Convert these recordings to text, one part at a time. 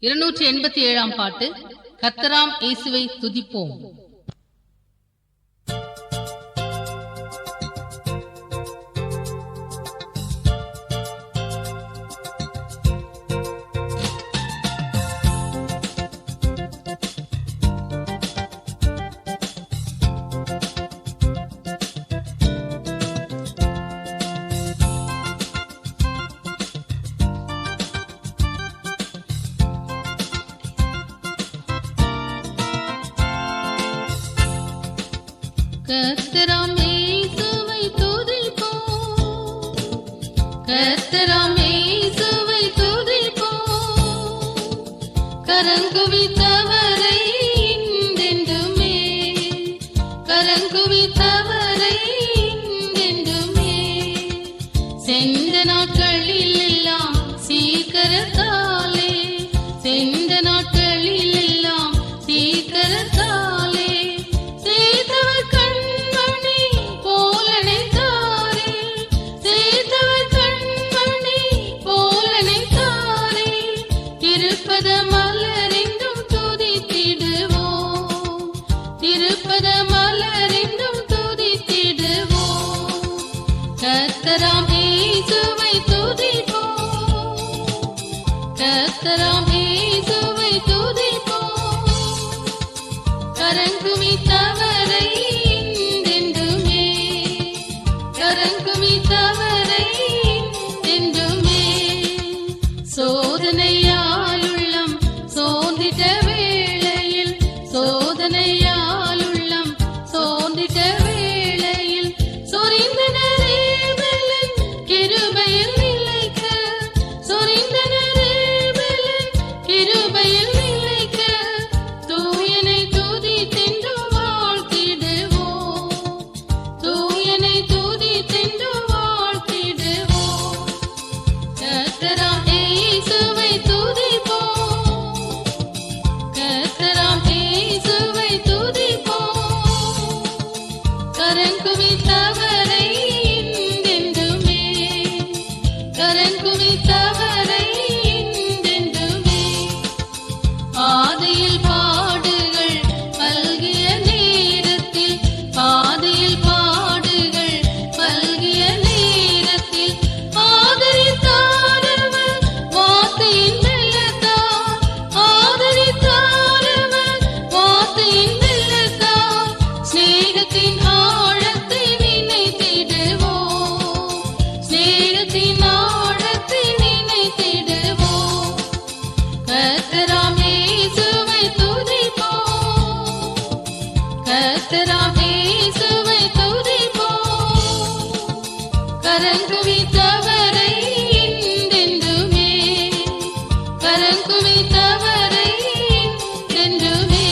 287 பாட்டு. கர்த்தராம் இயேசுவை துதிப்போம். கர்த்தராம் இயேசுவை துதிப்போம், கர்த்தராம் இயேசுவை துதிப்போம், கரங்குவித்தவரை இன்றென்றுமே, கரங்குவித்தவரை இன்றென்றுமே. சென்ற நாட்களில் எல்லாம் சீக்கிரத்தாலே, சென்ற நாட்களில் எல்லாம் சீக்கிரத்தாலே சேர்த்தவர் கண்மணி போலனைத்தாரே, சேர்த்தவர் கண்மணி போலனைத்தாரே. திருப்பத மலரென்றும் துதித்திடுவோம், திருப்பத மலரென்றும் துதித்திடுவோம். கர்த்தராம் இயேசுவை துதிப்போம், கர்த்தராம் இயேசுவை துதிப்போம், கரங்குவித்தவரை இன்றென்றுமே, கரங்குவித்தவரை இன்றென்றுமே. சோதனையால் உள்ளம் சோர்ந்திட்ட வேளையில், சோதனையால் உள்ளம் சோர்ந்திட்ட வேளையில் சொரிந்தனரே பலன் கிருபையில் நிலைக்க, சொரிந்தனரே பலன் கிருபையில் நிலைக்க. தூயனை துதித்தென்று வாழ்த்திடுவோம், தூயனை துதித்தென்று வாழ்த்திடுவோம். கர்த்தராம் இயேசுவை துதிப்போம், கர்த்தராம் இயேசுவை துதிப்போம், கரங்குவித்தவரை இன்றென்றுமே, கரங்குவித்தவரை இன்றென்றுமே. பாதையில் பாடுகள் பல்கிய நேரத்தில், பாதையில் பாடுகள் பல்கிய நேரத்தில் ஆதரித்தாரவர் வார்த்தையின் வெள்ளத்தார், ஆதரித்தாரவர் வார்த்தையின் வெள்ளத்தார். ஸ்நேகத்தின் ஆழத்தை நினைத்திடுவோம், ஸ்நேகத்தின் ஆழத்தை நினைத்திடுவோம். கர்த்தராம் இயேசுவை துதிப்போம், கர்த்தராம் இயேசுவை துதிப்போம், கரங்குவித்தவரை இன்றென்றுமே, கரங்குவித்தவரை இன்றென்றுமே.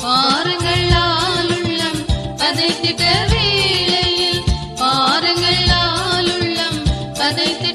பாரங்களால் உள்ளம் பதைத்திட்ட வேளையில், பாரங்களால் உள்ளம் பதைத்திட்ட